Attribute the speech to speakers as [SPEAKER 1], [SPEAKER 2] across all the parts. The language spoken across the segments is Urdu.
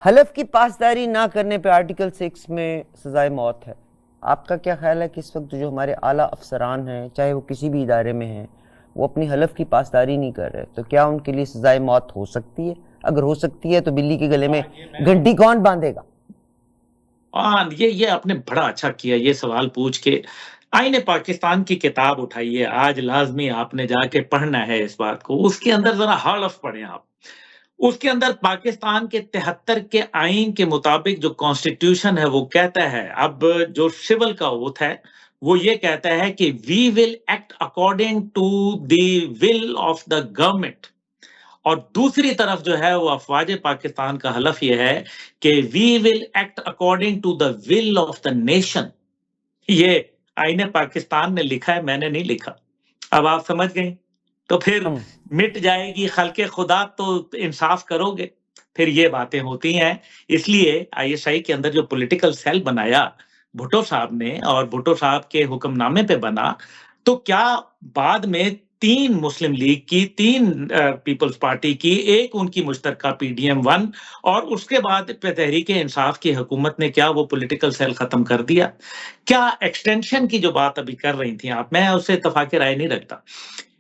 [SPEAKER 1] حلف کی پاسداری نہ کرنے پہ آرٹیکل 6 میں سزائے موت ہے. آپ کا کیا خیال ہے کہ اس وقت جو ہمارے اعلیٰ افسران ہیں چاہے وہ کسی بھی ادارے میں ہیں وہ اپنی حلف کی پاسداری نہیں کر رہے تو کیا ان کے لیے سزائے موت ہو سکتی ہے؟ اگر ہو سکتی ہے تو بلی کے گلے میں گھنٹی کون باندھے گا؟
[SPEAKER 2] یہ آپ نے بڑا اچھا کیا یہ سوال پوچھ کے. آئین پاکستان کی کتاب اٹھائیے، آج لازمی آپ نے جا کے پڑھنا ہے اس بات کو. اس کے اندر ذرا حلف پڑھیں آپ. اس کے اندر پاکستان کے 73 کے آئین کے مطابق جو کانسٹیٹیوشن ہے وہ کہتا ہے، اب جو سول کا اوتھ ہے وہ یہ کہتا ہے کہ we will act according to the will of the government. اور دوسری طرف جو ہے وہ افواج پاکستان کا حلف یہ ہے کہ we will act according to the will of the nation. یہ آئین پاکستان نے لکھا ہے، میں نے نہیں لکھا. اب آپ سمجھ گئے تو پھر مٹ جائے گی خلق خدا تو انصاف کرو گے. پھر یہ باتیں ہوتی ہیں. اس لیے آئی ایس آئی کے اندر جو پولیٹیکل سیل بنایا بھٹو صاحب نے اور بھٹو صاحب کے حکم نامے پہ بنا، تو کیا بعد میں 3 مسلم لیگ کی، 3 پیپلز پارٹی کی، ایک ان کی مشترکہ پی ڈی ایم 1 اور اس کے بعد تحریک انصاف کی حکومت نے کیا وہ پولیٹیکل سیل ختم کر دیا؟ کیا ایکسٹینشن کی جو بات ابھی کر رہی تھیں آپ، میں اس سے اتفاق رائے نہیں رکھتا.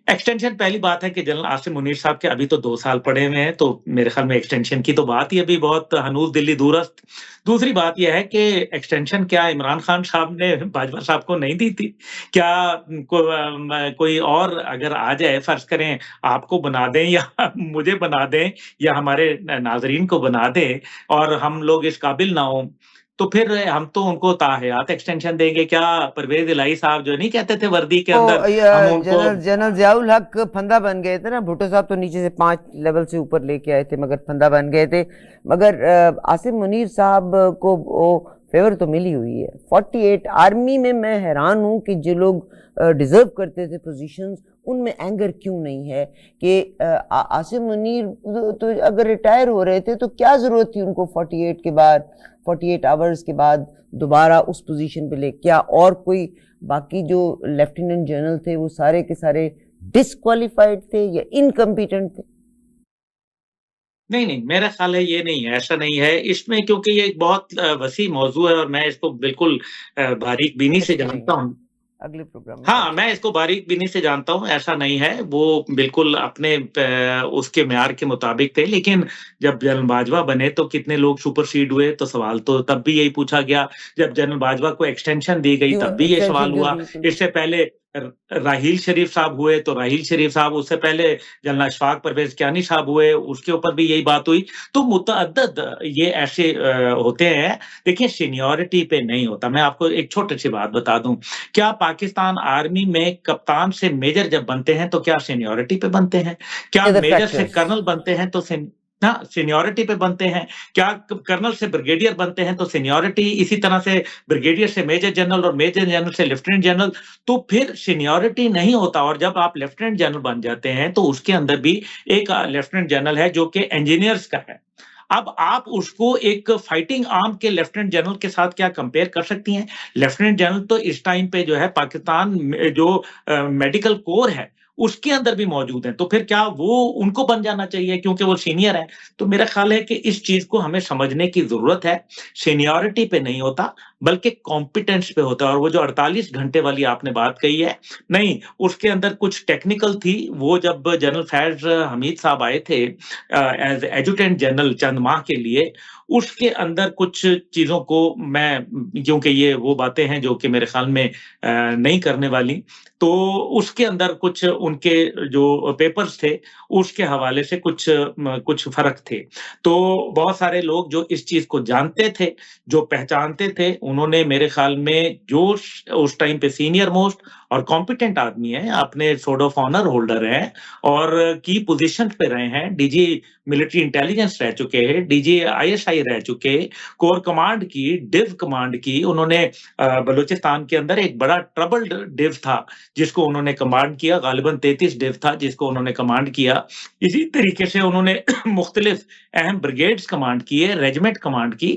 [SPEAKER 2] ایکسٹینشن پہلی بات ہے کہ جنرل عاصم منیر صاحب کے ابھی تو 2 سال پڑے ہوئے ہیں، تو میرے خیال میں ایکسٹینشن کی تو بات ہی ابھی بہت ہنوز دلی دورست. دوسری بات یہ ہے کہ ایکسٹینشن کیا عمران خان صاحب نے باجوہ صاحب کو نہیں دی تھی؟ کیا کوئی اور اگر آ جائے، فرض کریں آپ کو بنا دیں یا مجھے بنا دیں یا ہمارے ناظرین کو بنا دیں اور ہم لوگ اس قابل نہ ہوں، تو پھر ہم تو ان کو تاحیات ایکسٹینشن دیں گے. کیا پرویز الہی صاحب جو نہیں کہتے تھے وردی کے اندر ہم ان کو
[SPEAKER 1] جنرل ضیاء الحق پھندہ بن گئے تھے نا. بھٹو صاحب تو نیچے سے 5 لیول سے اوپر لے کے آئے تھے مگر پھندہ بن گئے تھے. مگر عاصم منیر صاحب کو وہ فیور تو ملی ہوئی ہے. 48 آرمی میں حیران ہوں کہ جو لوگ ڈیزرو کرتے تھے پوزیشنز ان میں اینگر کیوں نہیں ہے کہ عاصم منیر تو اگر ریٹائر ہو رہے تھے تو کیا ضرورت تھی ان کو 48 کے بعد 48 آورز کے بعد دوبارہ اس پوزیشن پہ لے. کیا اور کوئی باقی جو لیفٹیننٹ جنرل تھے وہ سارے کے سارے ڈسکوالیفائڈ تھے یا انکمپیٹنٹ تھے؟
[SPEAKER 2] نہیں میرا خیال ہے یہ نہیں ہے، ایسا نہیں ہے اس میں، کیونکہ یہ ایک بہت وسیع موضوع ہے اور میں اس کو بالکل باریک بینی سے جانتا ہوں.
[SPEAKER 1] اگلے پروگرام میں
[SPEAKER 2] ہاں میں اس کو باریک بینی سے جانتا ہوں، ایسا نہیں ہے. وہ بالکل اپنے اس کے معیار کے مطابق تھے. لیکن جب جنرل باجوہ بنے تو کتنے لوگ سپر سیڈ ہوئے، تو سوال تو تب بھی یہی پوچھا گیا. جب جنرل باجوہ کو ایکسٹینشن دی گئی تب بھی یہ سوال ہوا. اس سے پہلے راحیل شریف صاحب ہوئے تو راحیل شریف صاحب، اس سے پہلے جنرل اشفاق پرویز کیانی صاحب ہوئے، اس کے اوپر بھی یہی بات ہوئی. تو متعدد یہ ایسے ہوتے ہیں. دیکھیں سینیورٹی پہ نہیں ہوتا. میں آپ کو ایک چھوٹی سی بات بتا دوں، کیا پاکستان آرمی میں کپتان سے میجر جب بنتے ہیں تو کیا سینیورٹی پہ بنتے ہیں؟ کیا میجر سے کرنل بنتے ہیں تو سینیورٹی پہ بنتے ہیں؟ کیا کرنل سے بریگیڈیئر بنتے ہیں تو سینیورٹی؟ اسی طرح سے بریگیڈیئر سے میجر جنرل اور میجر جنرل سے لیفٹیننٹ جنرل، تو پھر سینیورٹی نہیں ہوتا. اور جب آپ لیفٹیننٹ جنرل بن جاتے ہیں تو اس کے اندر بھی ایک لیفٹیننٹ جنرل ہے جو کہ انجینئرز کا ہے. اب آپ اس کو ایک فائٹنگ آرم کے لیفٹیننٹ جنرل کے ساتھ کیا کمپیئر کر سکتی ہیں؟ لیفٹیننٹ جنرل تو اس ٹائم پہ جو ہے پاکستان جو میڈیکل کور ہے اس کے اندر بھی موجود ہیں. تو پھر کیا وہ ان کو بن جانا چاہیے کیونکہ وہ سینئر ہیں؟ تو میرا خیال ہے کہ اس چیز کو ہمیں سمجھنے کی ضرورت ہے. سینیورٹی پہ نہیں ہوتا بلکہ کمپیٹنس پہ ہوتا ہے. اور وہ جو 48 گھنٹے والی آپ نے بات کہی ہے، نہیں اس کے اندر کچھ ٹیکنیکل تھی. وہ جب جنرل فیض حمید صاحب آئے تھے ایز ایڈجوٹنٹ جنرل چند ماہ کے لیے، اس کے اندر کچھ چیزوں کو میں، کیونکہ یہ وہ باتیں ہیں جو کہ میرے خیال میں نہیں کرنے والی، تو اس کے اندر کچھ ان کے جو پیپرز تھے اس کے حوالے سے کچھ فرق تھے. تو بہت سارے لوگ جو اس چیز کو جانتے تھے، جو پہچانتے تھے، انہوں نے میرے خیال میں جو اس ٹائم پہ سینئر موسٹ اور کمپیٹنٹ آدمی ہیں، اپنے سوڈ آف آنر ہولڈر ہیں اور کی پوزیشن پہ رہے ہیں، ڈی جی ملٹری انٹیلیجنس رہ چکے ہیں، D G I S I رہ چکے، کور کمانڈ کی، ڈیو کمانڈ کی. انہوں نے بلوچستان کے اندر ایک بڑا ٹربلڈ ڈیو تھا جس کو انہوں نے کمانڈ کیا، غالباً 33 ڈیو تھا جس کو انہوں نے کمانڈ کیا. اسی طریقے سے انہوں نے مختلف اہم بریگیڈز کمانڈ کیے، ریجمنٹ کمانڈ کی.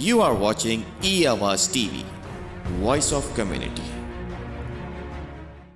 [SPEAKER 3] You are watching E-Awaaz TV, Voice of Community.